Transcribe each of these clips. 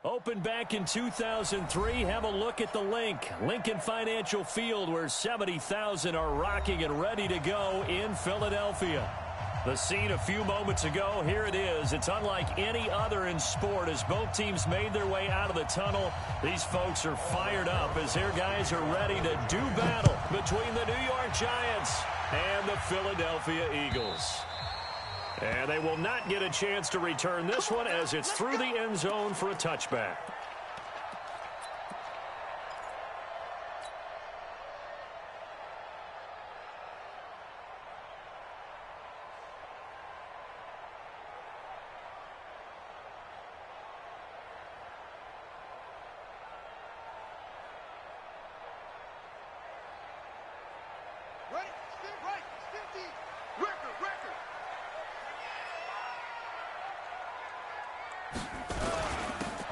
Opened back in 2003, have a look at the Lincoln Financial Field, where 70,000 are rocking and ready to go in Philadelphia. The scene a few moments ago, here it is. It's unlike any other in sport as both teams made their way out of the tunnel. These folks are fired up as their guys are ready to do battle between the New York Giants and the Philadelphia Eagles. And they will not get a chance to return this one as it's through the end zone for a touchback.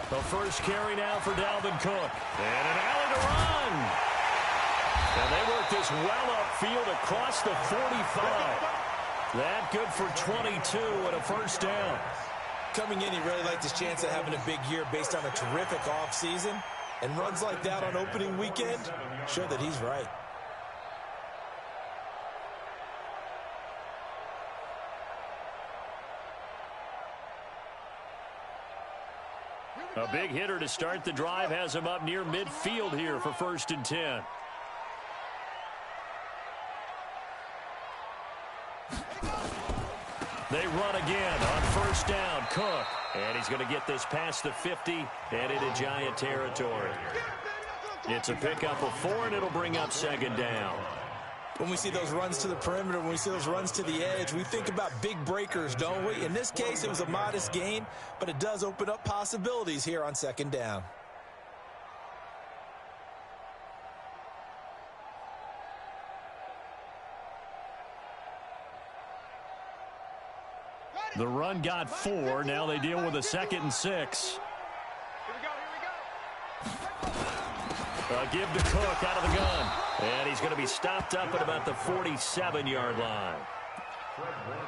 The first carry now for Dalvin Cook. And an alley to run. And they work this well upfield across the 45. That good for 22 and a first down. Coming in, he really liked his chance of having a big year based on a terrific offseason. And runs like that on opening weekend show that he's right. A big hitter to start the drive has him up near midfield here for 1st and 10. They run again on 1st down. Cook. And he's going to get this past the 50 and into Giant territory. It's a pickup of 4, and it'll bring up 2nd down. When we see those runs to the perimeter, when we see those runs to the edge, we think about big breakers, don't we? In this case, it was a modest gain, but it does open up possibilities here on 2nd down. The run got 4. Now they deal with a 2nd and 6. A give to Cook out of the gun. And he's going to be stopped up at about the 47-yard line.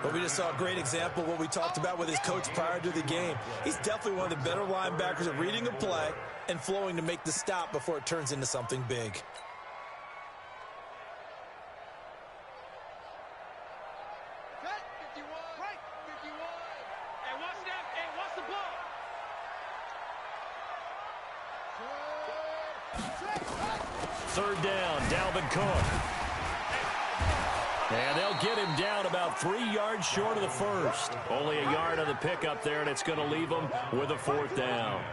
But we just saw a great example of what we talked about with his coach prior to the game. He's definitely one of the better linebackers at reading a play and flowing to make the stop before it turns into something big. Third down, Dalvin Cook. And they'll get him down about 3 yards short of the first. Only a yard on the pickup there, and it's going to leave him with a 4th down.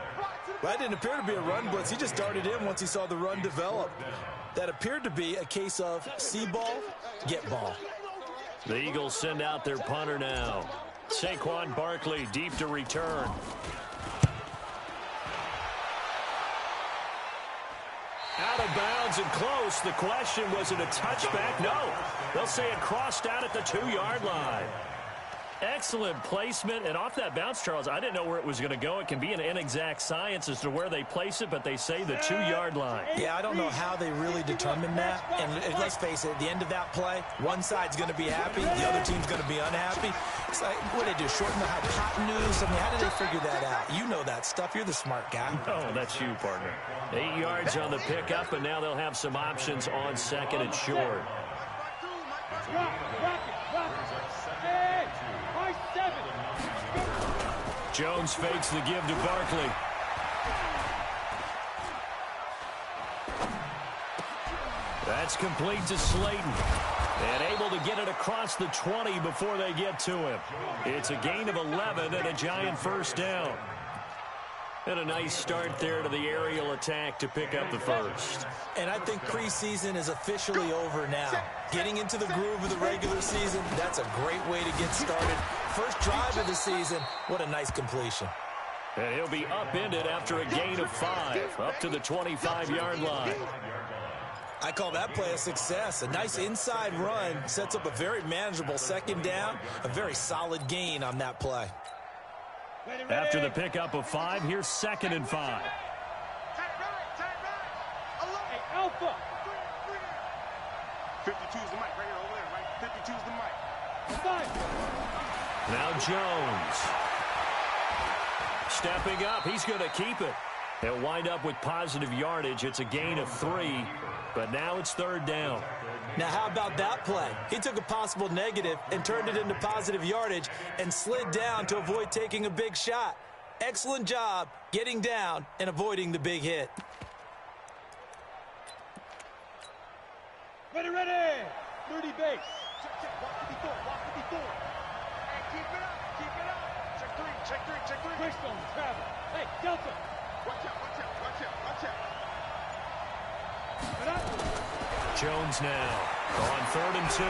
Well, that didn't appear to be a run blitz. He just darted in once he saw the run develop. That appeared to be a case of see ball, get ball. The Eagles send out their punter now. Saquon Barkley deep to return. Out of bounds and close. The question, was it a touchback? No. They'll say it crossed out at the 2-yard line. Excellent placement. And off that bounce, Charles, I didn't know where it was going to go. It can be an inexact science as to where they place it, but they say the 2-yard line. Yeah, I don't know how they really determined that. And let's face it, at the end of that play, one side's going to be happy, the other team's going to be unhappy. It's like, what did they do, shorten the hypotenuse? I mean, how did they figure that out? You know that stuff. You're the smart guy. Oh, that's you, partner. 8 yards on the pickup, and now they'll have some options on 2nd and short. Jones fakes the give to Barkley. That's complete to Slayton. And able to get it across the 20 before they get to him. It's a gain of 11 and a Giant 1st down. And a nice start there to the aerial attack to pick up the first. And I think preseason is officially over now. Getting into the groove of the regular season, that's a great way to get started. First drive of the season, what a nice completion. And he'll be upended after a gain of 5, up to the 25-yard line. I call that play a success. A nice inside run sets up a very manageable 2nd down, a very solid gain on that play. After the pickup of 5, here's 2nd and 5. Hey, Alpha. 52's the mic right here over there, right? 52's the mic. Now Jones. stepping up. He's going to keep it. They'll wind up with positive yardage. It's a gain of 3, but now it's 3rd down. Now, how about that play? He took a possible negative and turned it into positive yardage and slid down to avoid taking a big shot. Excellent job getting down and avoiding the big hit. Ready, ready. 30 base. Check. Walk to be 4. Hey, keep it up. Check 3. Wisdom, travel. Hey, Delta. Watch out. Jones now on 3rd and 2.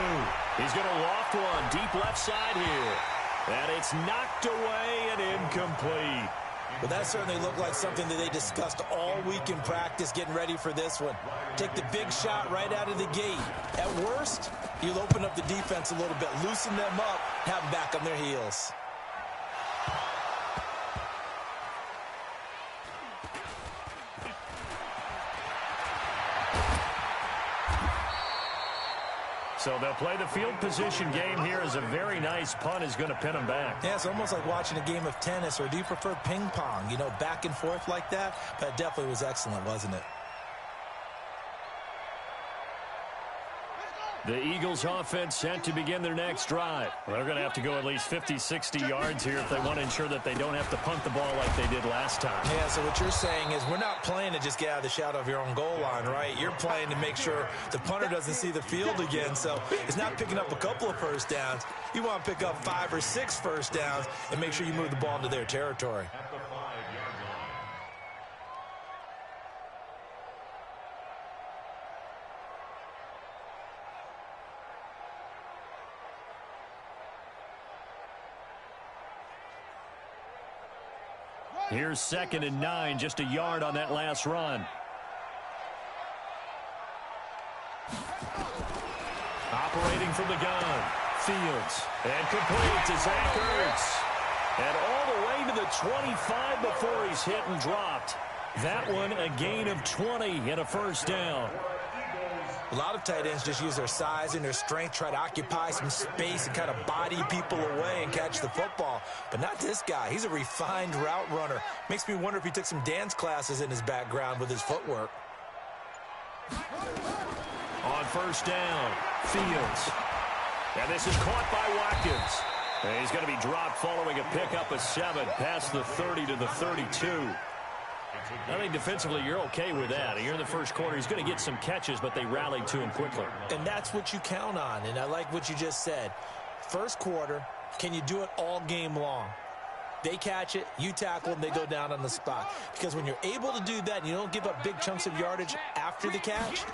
He's going to loft one deep left side here. And it's knocked away and incomplete. Well, that certainly looked like something that they discussed all week in practice getting ready for this one. Take the big shot right out of the gate. At worst, you'll open up the defense a little bit, loosen them up, have them back on their heels. So they'll play the field position game here as a very nice punt is going to pin them back. Yeah, it's almost like watching a game of tennis, or do you prefer ping pong? You know, back and forth like that? But it definitely was excellent, wasn't it? The Eagles offense set to begin their next drive. Well, they're going to have to go at least 50, 60 yards here if they want to ensure that they don't have to punt the ball like they did last time. Yeah, so what you're saying is we're not playing to just get out of the shadow of your own goal line, right? You're playing to make sure the punter doesn't see the field again. So it's not picking up a couple of first downs. You want to pick up 5 or 6 first downs and make sure you move the ball into their territory. Here's 2nd and 9, just a yard on that last run. Operating from the gun, Fields, and complete to Zach Ertz. And all the way to the 25 before he's hit and dropped. That one a gain of 20 and a first down. A lot of tight ends just use their size and their strength, try to occupy some space and kind of body people away and catch the football. But not this guy. He's a refined route runner. Makes me wonder if he took some dance classes in his background with his footwork. On first down, Fields. And this is caught by Watkins. And he's going to be dropped following a pickup of 7 past the 30 to the 32. I think defensively you're okay with that. Here in the first quarter, he's going to get some catches, but they rallied to him quickly. And that's what you count on, and I like what you just said. First quarter, can you do it all game long? They catch it, you tackle them, they go down on the spot. Because when you're able to do that and you don't give up big chunks of yardage after the catch,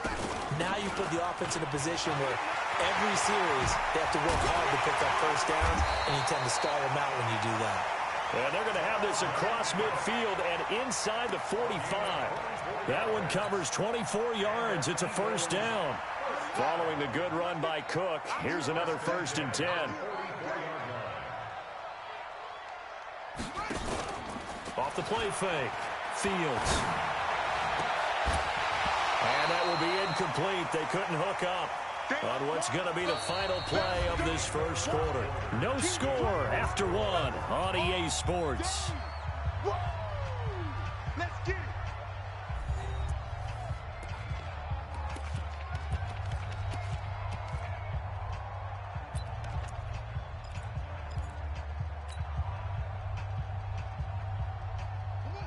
now you put the offense in a position where every series they have to work hard to pick up first downs, and you tend to stall them out when you do that. And they're going to have this across midfield and inside the 45. That one covers 24 yards. It's a first down. Following the good run by Cook, here's another 1st and 10. Off the play fake, Fields. And that will be incomplete. They couldn't hook up on what's going to be the final play of this first quarter. No score after 1 on EA Sports. Let's get it.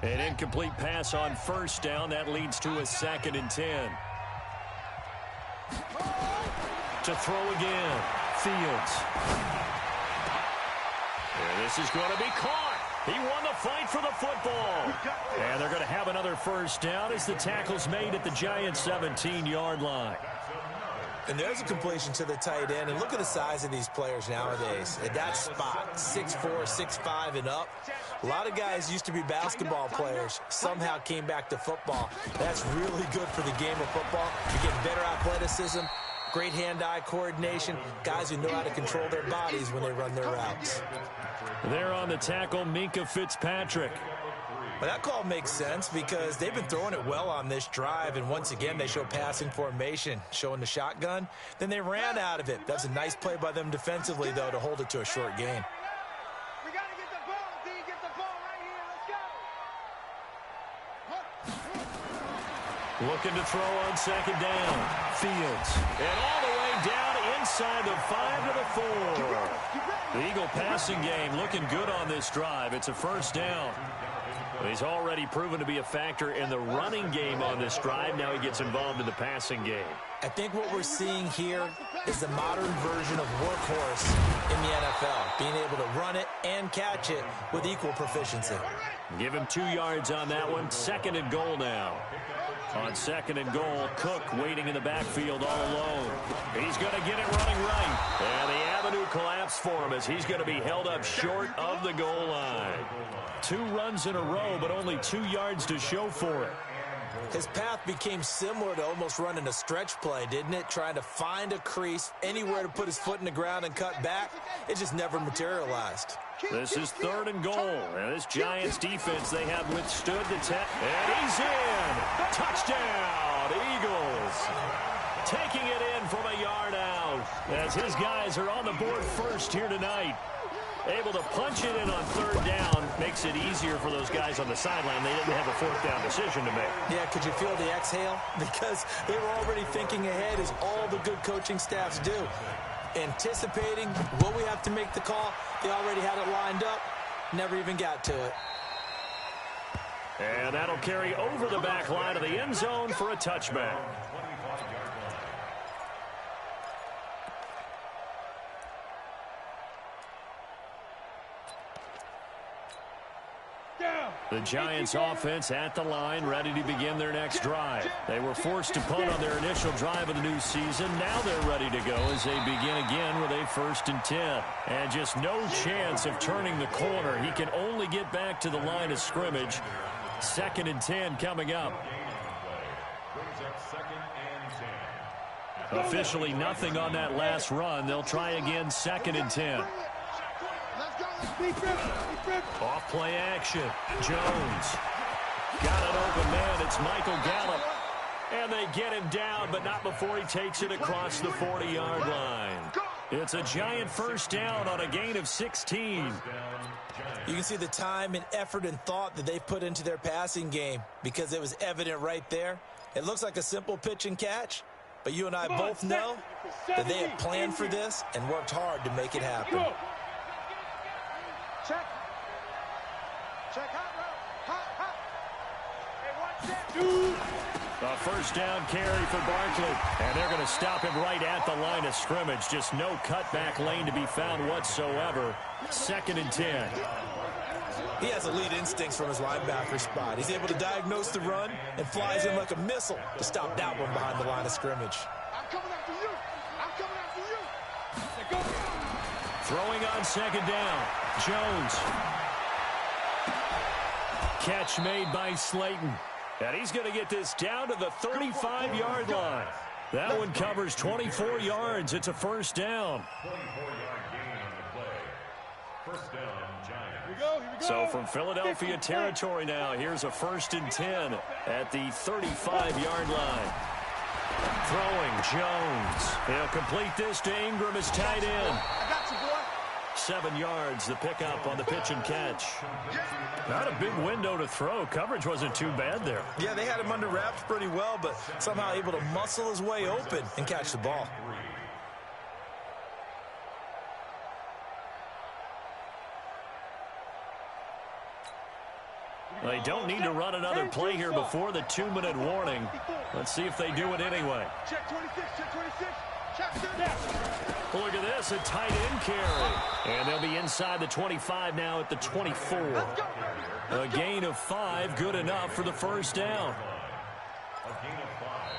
An incomplete pass on first down. That leads to a 2nd and 10. To throw again, Fields. And this is going to be caught. He won the fight for the football. And they're going to have another first down as the tackle's made at the Giants' 17-yard line. And there's a completion to the tight end. And look at the size of these players nowadays. At that spot, 6'4", 6'5", and up. A lot of guys used to be basketball players. Somehow came back to football. That's really good for the game of football. You get better athleticism, great hand-eye coordination, guys who know how to control their bodies when they run their routes. There on the tackle, Minkah Fitzpatrick. Well, that call makes sense because they've been throwing it well on this drive, and once again, they show passing formation, showing the shotgun. Then they ran out of it. That's a nice play by them defensively, though, to hold it to a short gain. We got to get the ball, D. Get the ball right here. Let's go. Looking to throw on second down. Fields. And all the way down inside the 5 to the 4. The Eagle passing game looking good on this drive. It's a first down. He's already proven to be a factor in the running game on this drive. Now he gets involved in the passing game. I think what we're seeing here is the modern version of workhorse in the NFL, being able to run it and catch it with equal proficiency. Give him 2 yards on that one. Second and goal now. On second and goal, Cook waiting in the backfield all alone. He's going to get it running right. And the avenue collapsed for him as he's going to be held up short of the goal line. 2 runs in a row, but only 2 yards to show for it. His path became similar to almost running a stretch play, didn't it? Trying to find a crease, anywhere to put his foot in the ground and cut back. It just never materialized. This is third and goal. And this Giants defense, they have withstood the test. And he's in. Touchdown, Eagles. Taking it in from a yard out as his guys are on the board first here tonight. Able to punch it in on third down makes it easier for those guys on the sideline. They didn't have a fourth down decision to make. Yeah, could you feel the exhale? Because they were already thinking ahead, as all the good coaching staffs do. Anticipating what we have to make the call. They already had it lined up. Never even got to it. And that'll carry over the back line of the end zone for a touchback. The Giants offense at the line, ready to begin their next drive. They were forced to punt on their initial drive of the new season. Now they're ready to go as they begin again with a 1st and 10. And just no chance of turning the corner. He can only get back to the line of scrimmage. 2nd and 10 coming up. Officially nothing on that last run. They'll try again 2nd and 10. Off play action. Jones. Got an open man. It's Michael Gallup. And they get him down, but not before he takes it across the 40-yard line. It's a Giant first down on a gain of 16. You can see the time and effort and thought that they put into their passing game because it was evident right there. It looks like a simple pitch and catch, but you and I both know that they have planned for this and worked hard to make it happen. Check. Check hot. Hey, A first down carry for Barkley. And they're going to stop him right at the line of scrimmage. Just no cutback lane to be found whatsoever. 2nd and 10. He has elite instincts from his linebacker spot. He's able to diagnose the run and flies in like a missile to stop that one behind the line of scrimmage. I'm coming after you. I'm coming after you. Go. Throwing on 2nd down. Jones. Catch made by Slayton. And he's going to get this down to the 35-yard line. That one covers 24 yards. It's a first down. 24-yard gain on the play. First down, Giants. Here we go. So from Philadelphia territory now, here's a 1st and 10 at the 35-yard line. Throwing, Jones. He'll complete this to Ingram as tight end. I got you, boy. 7 yards, the pickup on the pitch and catch. Not a big window to throw. Coverage wasn't too bad there. Yeah, they had him under wraps pretty well, but somehow able to muscle his way open and catch the ball. They don't need to run another play here before the 2-minute warning. Let's see if they do it anyway. Check 26, check 26. Look at this, a tight end carry. And they'll be inside the 25 now at the 24. A gain of 5, good enough for the first down.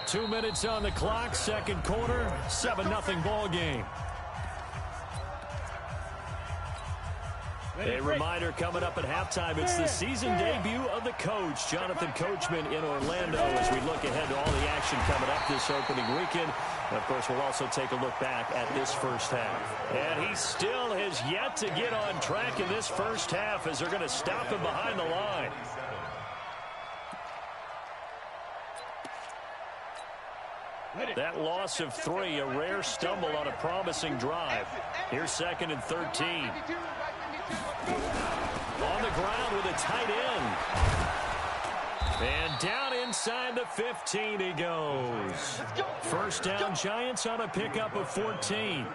2 minutes on the clock, second quarter, 7-0 ball game. A reminder coming up at halftime, it's the season debut of the coach, Jonathan Coachman in Orlando, as we look ahead to all the action coming up this opening weekend. And of course, we'll also take a look back at this first half. And he still has yet to get on track in this first half as they're going to stop him behind the line. That loss of 3, a rare stumble on a promising drive. Here's 2nd and 13. On the ground with a tight end. And down inside the 15 he goes. First down, Giants on a pickup of 14.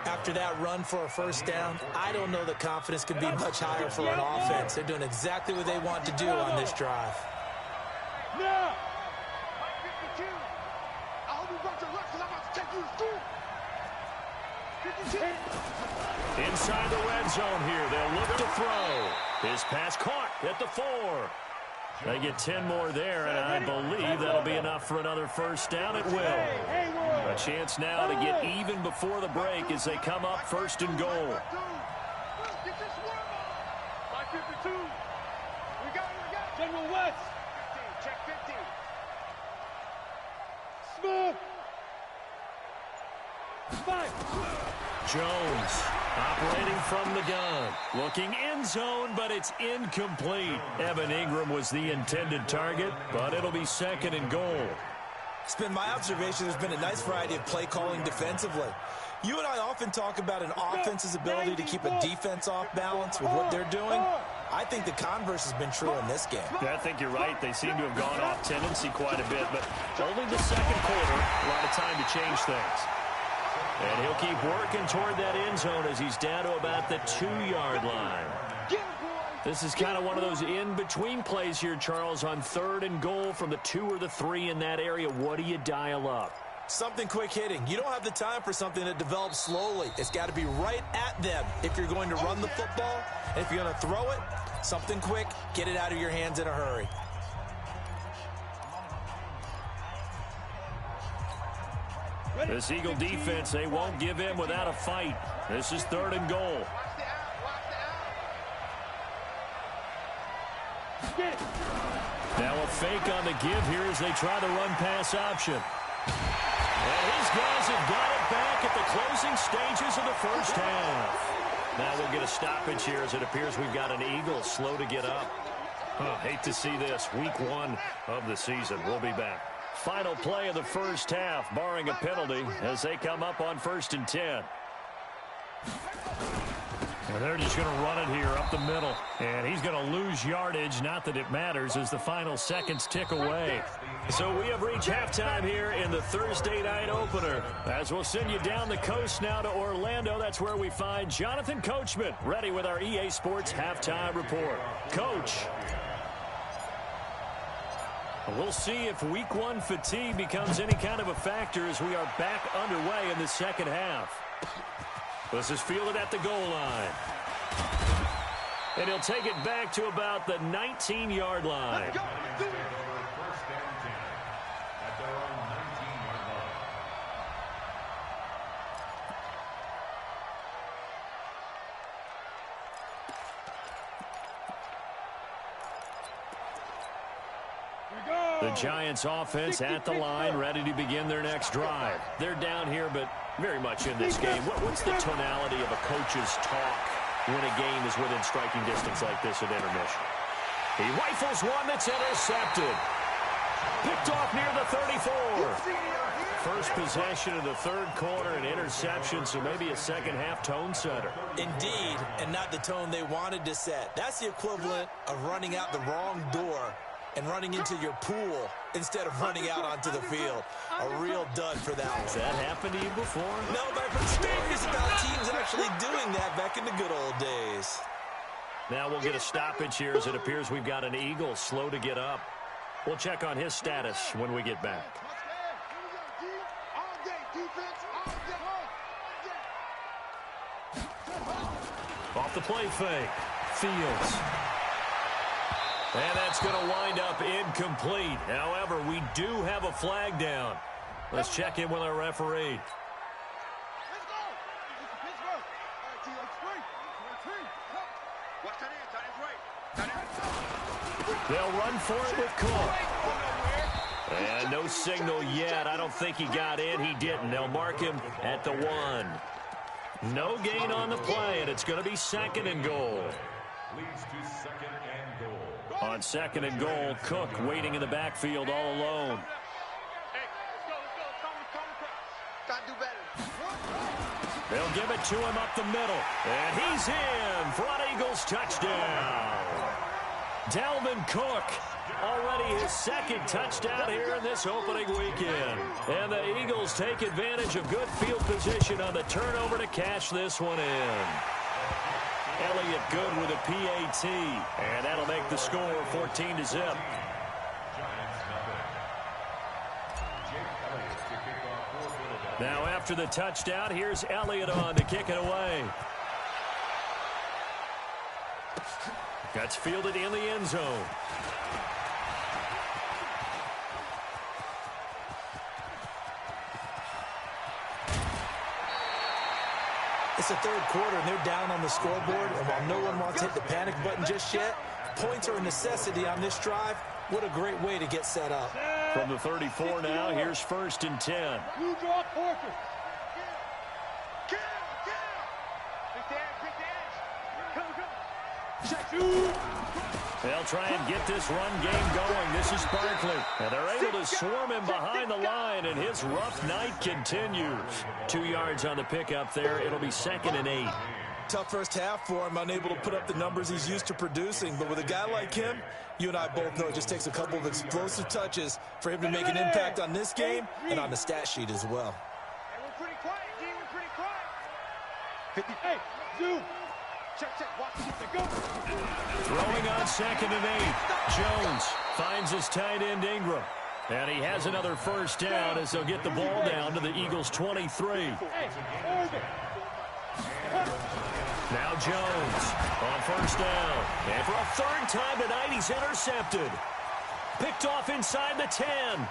After that run for a first down, I don't know that confidence could be much higher for an offense. They're doing exactly what they want to do on this drive. Now! 52. I hope you got your left because I'm about to take you to school. 52. Inside the red zone here. They'll look to throw. His pass caught at the 4. They get 10 more there, and I believe that'll be enough for another first down. It will. A chance now to get even before the break as they come up first and goal. Get this one. 552. We got it. General West. 15. Check 15. Smooth. 5. Jones operating from the gun. Looking end zone, but it's incomplete. Evan Ingram was the intended target, but it'll be second and goal. It's been my observation there's been a nice variety of play calling defensively. You and I often talk about an offense's ability to keep a defense off balance with what they're doing. I think the converse has been true in this game. Yeah, I think you're right. They seem to have gone off tendency quite a bit, but only the second quarter, a lot of time to change things. And he'll keep working toward that end zone as he's down to about the 2-yard line. This is kind of one of those in-between plays here, Charles, on third and goal from the 2 or the 3 in that area. What do you dial up? Something quick hitting. You don't have the time for something that develops slowly. It's got to be right at them if you're going to run the football. And if you're going to throw it, something quick, get it out of your hands in a hurry. This Eagle defense, they won't give in without a fight. This is third and goal. Now a fake on the give here as they try the run-pass option. And his guys have got it back at the closing stages of the first half. Now we'll get a stoppage here as it appears we've got an Eagle slow to get up. Hate to see this. Week 1 of the season. We'll be back. Final play of the first half, barring a penalty, as they come up on 1st and 10. And they're just going to run it here up the middle. And he's going to lose yardage. Not that it matters as the final seconds tick away. So we have reached halftime here in the Thursday night opener. As we'll send you down the coast now to Orlando. That's where we find Jonathan Coachman ready with our EA Sports halftime report. Coach. We'll see if Week 1 fatigue becomes any kind of a factor as we are back underway in the second half. This is fielded at the goal line. And he'll take it back to about the 19-yard line. The Giants offense at the line, ready to begin their next drive. They're down here, but very much in this game. What's the tonality of a coach's talk when a game is within striking distance like this at intermission? He rifles one that's intercepted. Picked off near the 34. First possession of the third quarter, an interception, so maybe a second-half tone setter. Indeed, and not the tone they wanted to set. That's the equivalent of running out the wrong door and running into your pool instead of running out onto the field. A real dud for that one. Has that happened to you before? No, but I've heard stories about teams actually doing that back in the good old days. Now we'll get a stoppage here as it appears we've got an Eagle slow to get up. We'll check on his status when we get back. Off the play fake. Fields. And that's going to wind up incomplete. However, we do have a flag down. Let's check in with our referee. They'll run for it with Cook. And no signal yet. I don't think he got in. He didn't. They'll mark him at the 1. No gain on the play, and it's going to be second and goal. On second and goal, Cook waiting in the backfield all alone. They'll give it to him up the middle. And he's in. Front Eagles touchdown. Dalvin Cook, already his second touchdown here in this opening weekend. And the Eagles take advantage of good field position on the turnover to cash this one in. Elliott good with a PAT, and that'll make the score 14-0. Now after the touchdown, here's Elliott on to kick it away. That's fielded in the end zone. It's the third quarter, and they're down on the scoreboard. And while no one wants to hit the panic button just yet, points are a necessity on this drive. What a great way to get set up. From the 34 now, here's 1st and 10. You draw fortress. They'll try and get this run game going. This is Barkley. And they're able to swarm him behind the line, and his rough night continues. 2 yards on the pickup there. It'll be 2nd and 8. Tough first half for him, unable to put up the numbers he's used to producing. But with a guy like him, you and I both know it just takes a couple of explosive touches for him to make an impact on this game and on the stat sheet as well. Hey, we're pretty quiet, D. We're pretty quiet. Hey, zoom. Check. Watch it. Go. Throwing on 2nd and 8. Jones finds his tight end Ingram. And he has another first down as they'll get the ball down to the Eagles' 23. Now Jones on 1st down. And for a 3rd time tonight, he's intercepted. Picked off inside the 10.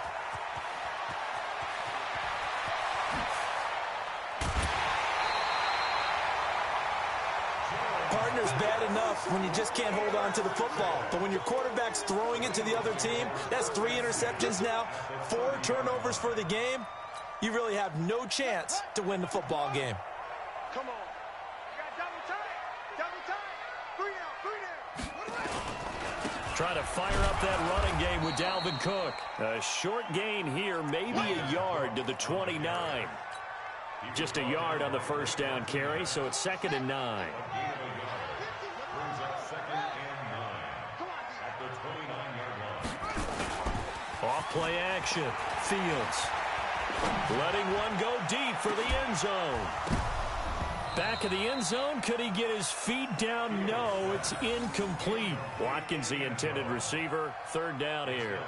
Partner's bad enough when you just can't hold on to the football. But when your quarterback's throwing it to the other team, that's 3 interceptions now, 4 turnovers for the game. You really have no chance to win the football game. Come on. You got double time. Double time. 3 down. Trying to fire up that running game with Dalvin Cook. A short gain here, maybe a yard to the 29. Just a yard on the first down carry, so it's 2nd and 9. Off play action. Fields letting one go deep for the end zone. Back of the end zone. Could he get his feet down? No, it's incomplete. Watkins, the intended receiver. 3rd down here.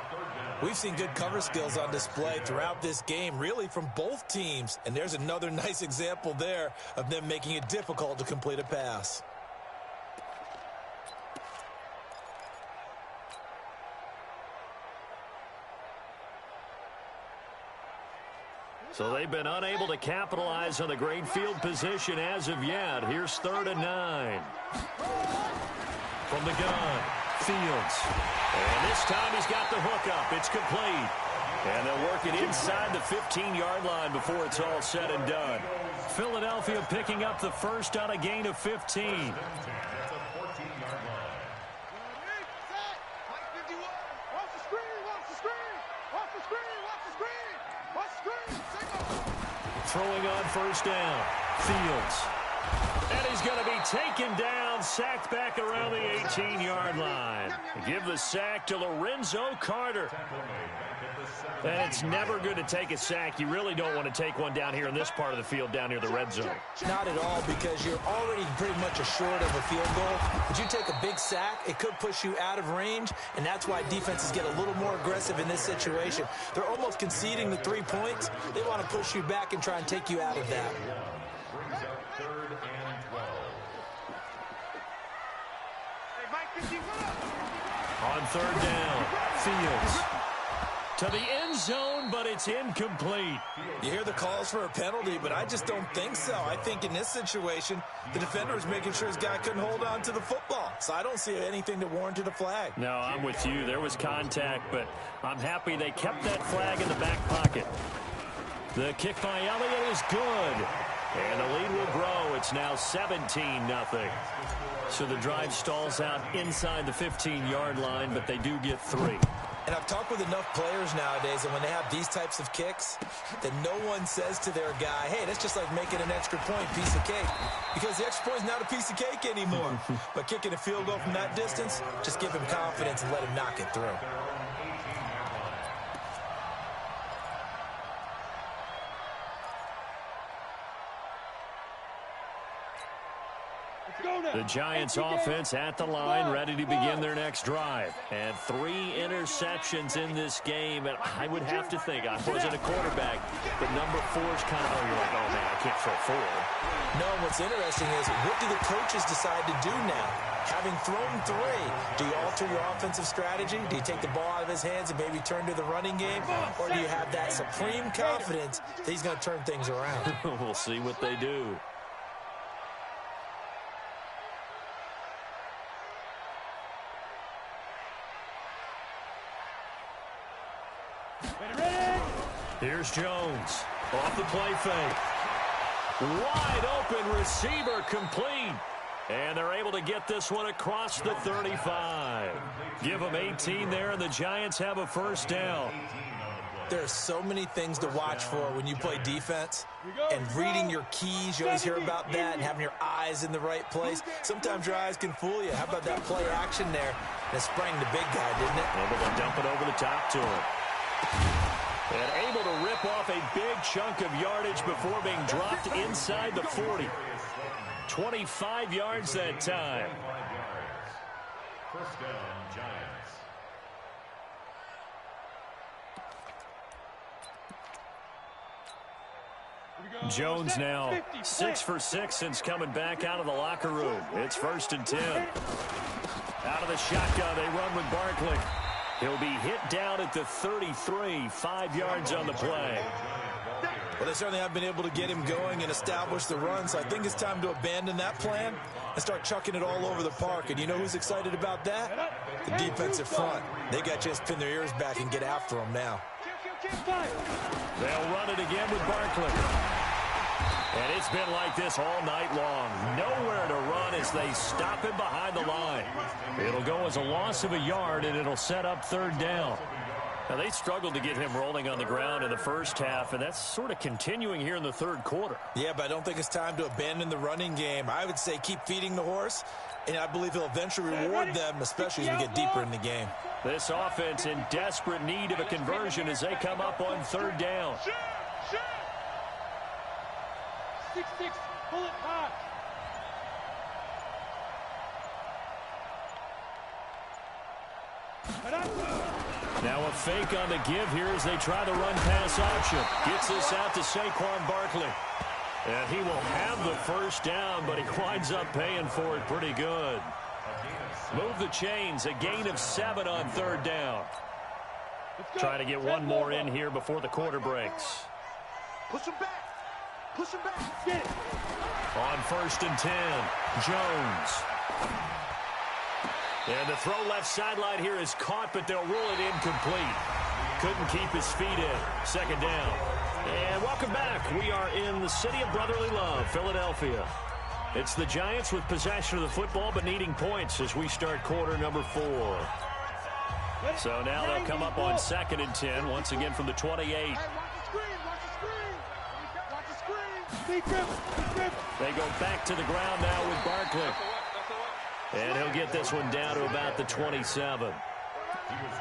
We've seen good cover skills on display throughout this game, really from both teams. And there's another nice example there of them making it difficult to complete a pass. So they've been unable to capitalize on the great field position as of yet. Here's 3rd and 9. From the gun, Fields. And this time he's got the hook up. It's complete. And they'll work it inside the 15-yard line before it's all said and done. Philadelphia picking up the first on a gain of 15. Throwing on 1st down. Fields. And he's going to be taken down, sacked back around the 18-yard line. Give the sack to Lorenzo Carter. And it's never good to take a sack. You really don't want to take one down here in this part of the field, down near the red zone. Not at all, because you're already pretty much assured of a field goal. But you take a big sack, it could push you out of range, and that's why defenses get a little more aggressive in this situation. They're almost conceding the 3 points. They want to push you back and try and take you out of that. On 3rd down, Fields to the end zone, but it's incomplete. You hear the calls for a penalty, but I just don't think so. I think in this situation, the defender was making sure his guy couldn't hold on to the football. So I don't see anything to warrant a flag. No, I'm with you. There was contact, but I'm happy they kept that flag in the back pocket. The kick by Elliott is good. And the lead will grow. It's now 17-0. So the drive stalls out inside the 15-yard line, but they do get 3. And I've talked with enough players nowadays, and when they have these types of kicks, that no one says to their guy, hey, that's just like making an extra point, piece of cake. Because the extra point is not a piece of cake anymore. But kicking a field goal from that distance, just give him confidence and let him knock it through. The Giants offense at the line, ready to begin their next drive. And 3 interceptions in this game. And I would have to think, I wasn't a quarterback, but number 4 is kind of, you're like, oh, man, I can't throw 4. No, what's interesting is, what do the coaches decide to do now? Having thrown 3, do you alter your offensive strategy? Do you take the ball out of his hands and maybe turn to the running game? Or do you have that supreme confidence that he's going to turn things around? We'll see what they do. Here's Jones. Off the play fake. Wide open receiver complete. And they're able to get this one across the 35. Give them 18 there, and the Giants have a first down. There are so many things to watch for when you play defense. And reading your keys, you always hear about that, and having your eyes in the right place. Sometimes your eyes can fool you. How about that play action there? And it sprang the big guy, didn't it? Able to dump it over the top to him. And able to rip off a big chunk of yardage before being dropped inside the 40. 25 yards that time. First down, Giants. Jones now 6 for 6 since coming back out of the locker room. It's 1st and 10. Out of the shotgun, they run with Barkley. He'll be hit down at the 33, 5 yards on the play. Well, they certainly have been able to get him going and establish the run, so I think it's time to abandon that plan and start chucking it all over the park. And you know who's excited about that? The defensive front. They got a chance to pin their ears back and get after him now. They'll run it again with Barkley. And it's been like this all night long. Nowhere to run as they stop him behind the line. It'll go as a loss of a yard, and it'll set up 3rd down. Now, they struggled to get him rolling on the ground in the first half, and that's sort of continuing here in the 3rd quarter. Yeah, but I don't think it's time to abandon the running game. I would say keep feeding the horse, and I believe he'll eventually reward them, especially as we get deeper in the game. This offense in desperate need of a conversion as they come up on 3rd down. 6-6, pull it high. Now a fake on the give here as they try the run-pass option. Gets this out to Saquon Barkley. And he will have the first down, but he winds up paying for it pretty good. Move the chains, a gain of 7 on 3rd down. Trying to get one more in here before the quarter breaks. Push him back. Push him back. Get it. On 1st and 10, Jones. And the throw left sideline here is caught, but they'll rule it incomplete. Couldn't keep his feet in. 2nd down. And welcome back. We are in the city of brotherly love, Philadelphia. It's the Giants with possession of the football, but needing points as we start quarter number 4. So now they'll come up on 2nd and 10, once again from the 28. They go back to the ground now with Barkley. And he'll get this one down to about the 27.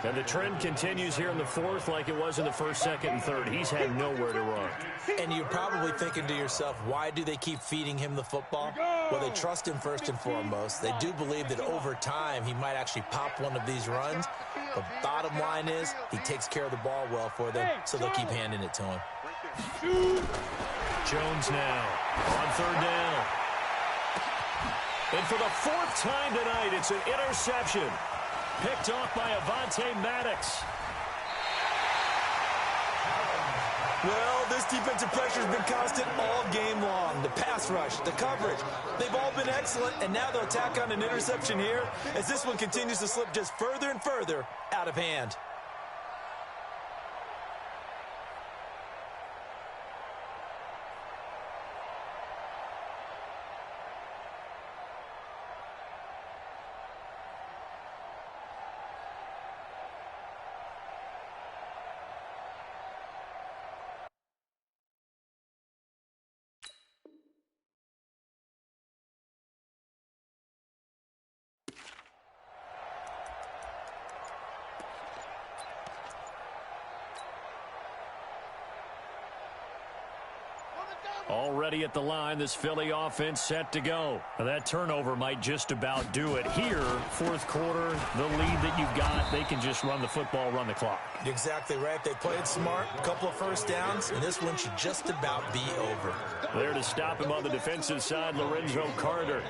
And the trend continues here in the 4th like it was in the 1st, 2nd, and 3rd. He's had nowhere to run. And you're probably thinking to yourself, why do they keep feeding him the football? Well, they trust him first and foremost. They do believe that over time he might actually pop one of these runs. But bottom line is he takes care of the ball well for them, so they'll keep handing it to him. Jones now on 3rd down. And for the 4th time tonight, it's an interception. Picked off by Avonte Maddox. Well, this defensive pressure has been constant all game long. The pass rush, the coverage, they've all been excellent, and now they'll tack on an interception here as this one continues to slip just further and further out of hand. Already at the line, this Philly offense set to go. Now, that turnover might just about do it. Here, fourth quarter, the lead that you've got, they can just run the football, run the clock. Exactly right. They played smart, a couple of first downs, and this one should just about be over. There to stop him on the defensive side, Lorenzo Carter.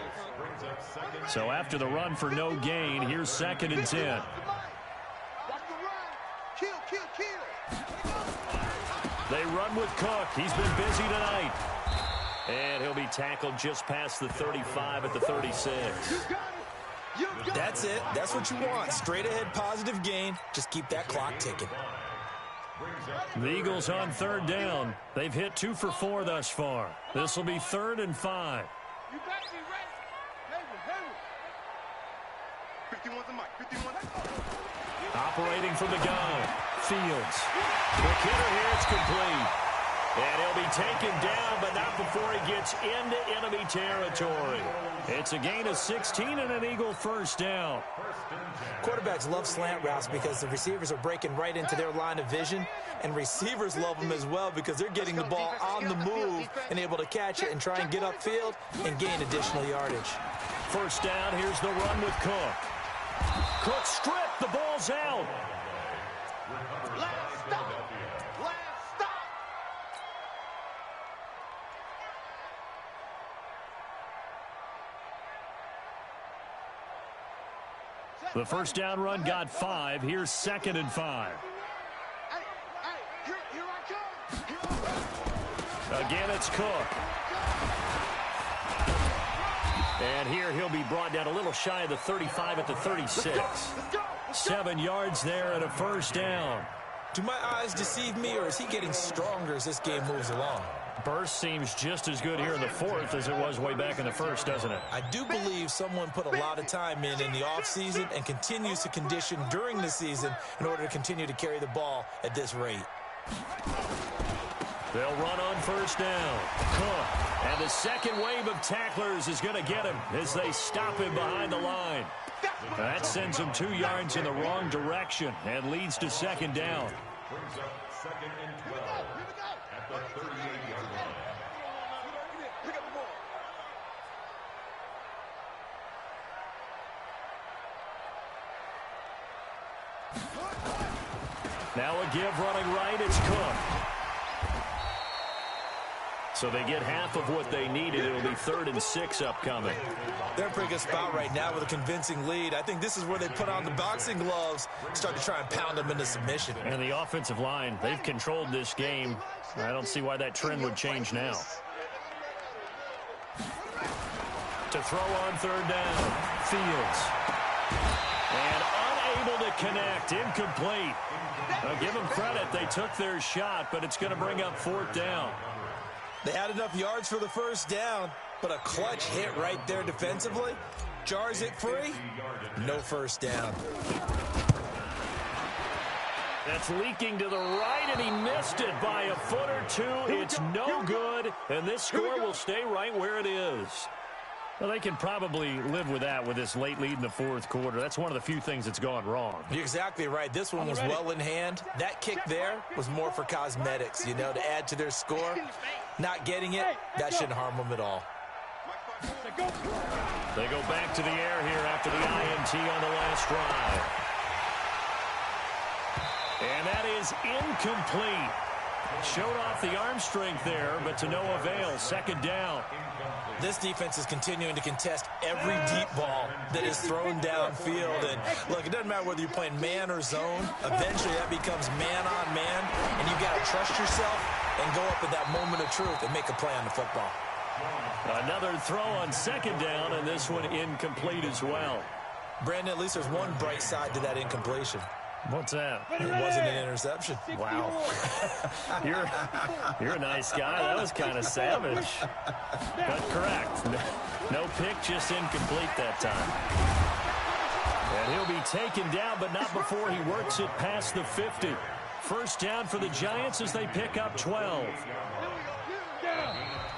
So after the run for no gain, here's 2nd and 10. They run with Cook. He's been busy tonight. And he'll be tackled just past the 35 at the 36. That's it. That's what you want. Straight ahead positive gain. Just keep that clock ticking. The Eagles on 3rd down. They've hit 2 for 4 thus far. This will be 3rd and 5. You better be ready. Hayward. 51's the mic. 51. Operating from the gun. Fields. Quick hitter here. It's complete. And he'll be taken down, but not before he gets into enemy territory. It's a gain of 16 and an Eagle first down. Quarterbacks love slant routes because the receivers are breaking right into their line of vision, and receivers love them as well because they're getting the ball on the move and able to catch it and try and get upfield and gain additional yardage. First down, here's the run with Cook. Cook stripped, the ball's out. Last stop. Last stop. The first down run got 5. Here's 2nd and 5. Hey, here I come. Again, it's Cook. And here he'll be brought down a little shy of the 35 at the 36. 7 yards there and a first down. Do my eyes deceive me, or is he getting stronger as this game moves along? Burst seems just as good here in the 4th as it was way back in the 1st, doesn't it? I do believe someone put a lot of time in the offseason and continues to condition during the season in order to continue to carry the ball at this rate. They'll run on first down. Cook. And the second wave of tacklers is going to get him as they stop him behind the line. That sends him 2 yards in the wrong direction and leads to 2nd down. Brings up 2nd and 12 at the 38-yard line. Pick up the ball. Now a give running right. It's Cook. So they get half of what they needed. It'll be 3rd and 6 upcoming. They're in a pretty good spot right now with a convincing lead. I think this is where they put on the boxing gloves, start to try and pound them into submission. And the offensive line, they've controlled this game. I don't see why that trend would change now. To throw on 3rd down, Fields. And unable to connect, incomplete. Now give them credit, they took their shot, but it's going to bring up 4th down. They had enough yards for the first down, but a clutch hit right there defensively. Jars it free, no first down. That's leaking to the right, and he missed it by a foot or two. It's no good, and this score will stay right where it is. Well, they can probably live with that with this late lead in the 4th quarter. That's one of the few things that's gone wrong. You're exactly right. This one was well in hand. That kick there was more for cosmetics, you know, to add to their score. Not getting it, that shouldn't harm them at all. They go back to the air here after the INT on the last drive. And that is incomplete. Showed off the arm strength there, but to no avail. 2nd down. This defense is continuing to contest every deep ball that is thrown downfield. And, look, it doesn't matter whether you're playing man or zone. Eventually, that becomes man-on-man, and you've got to trust yourself and go up at that moment of truth and make a play on the football. Another throw on 2nd down, and this one incomplete as well. Brandon, at least there's one bright side to that incompletion. What's that? It wasn't an interception. Wow. You're a nice guy. That was kind of savage. But correct. No pick, just incomplete that time. And he'll be taken down, but not before he works it past the 50. First down for the Giants as they pick up 12.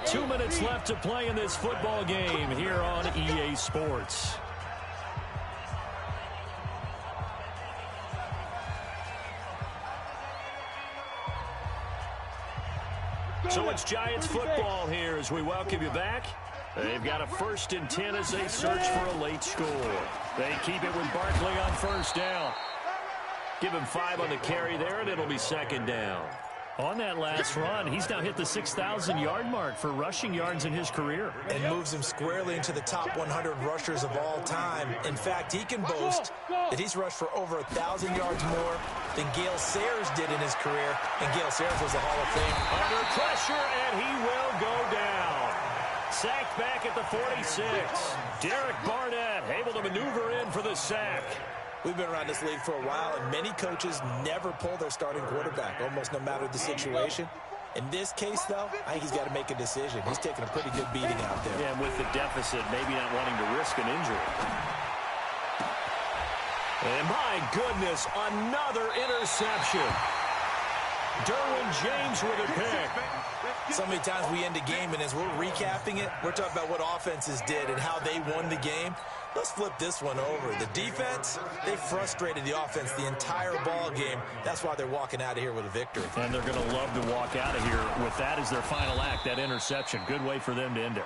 2 minutes left to play in this football game here on EA Sports. So it's Giants football here as we welcome you back. They've got a 1st and 10 as they search for a late score. They keep it with Barkley on 1st down. Give him 5 on the carry there, and it'll be 2nd down. On that last run, he's now hit the 6,000-yard mark for rushing yards in his career. And moves him squarely into the top 100 rushers of all time. In fact, he can boast that he's rushed for over 1,000 yards more than Gale Sayers did in his career. And Gale Sayers was a Hall of Famer. Under pressure, and he will go down. Sacked back at the 46. Derek Barnett able to maneuver in for the sack. We've been around this league for a while, and many coaches never pull their starting quarterback, almost no matter the situation. In this case, though, I think he's got to make a decision. He's taking a pretty good beating out there. Yeah, and with the deficit, maybe not wanting to risk an injury. And my goodness, another interception. Derwin James with a pick. So many times we end a game, and as we're recapping it, we're talking about what offenses did and how they won the game. Let's flip this one over. The defense, they frustrated the offense the entire ball game. That's why they're walking out of here with a victory. And they're going to love to walk out of here with that as their final act, that interception. Good way for them to end it.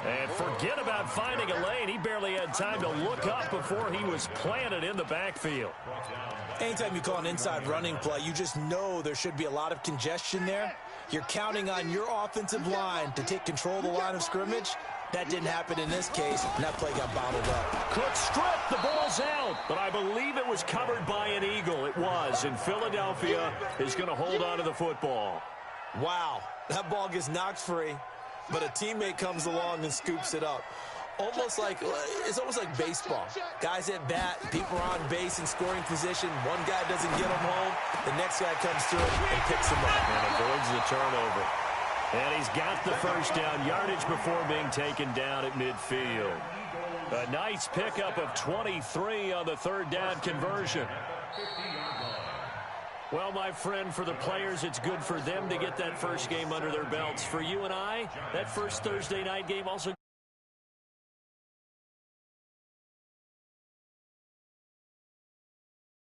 And forget about finding a lane. He barely had time to look up before he was planted in the backfield. Anytime you call an inside running play, you just know there should be a lot of congestion there. You're counting on your offensive line to take control of the line of scrimmage. That didn't happen in this case, and that play got bottled up. Cook stripped, the ball's out, but I believe it was covered by an Eagle. It was, and Philadelphia is going to hold on to the football. Wow, that ball gets knocked free, but a teammate comes along and scoops it up. It's almost like baseball. Guys at bat, people are on base in scoring position. One guy doesn't get them home. The next guy comes through and picks him up. And avoids the turnover. And he's got the 1st down yardage before being taken down at midfield. A nice pickup of 23 on the 3rd down conversion. Well, my friend, for the players, it's good for them to get that first game under their belts. For you and I, that first Thursday night game also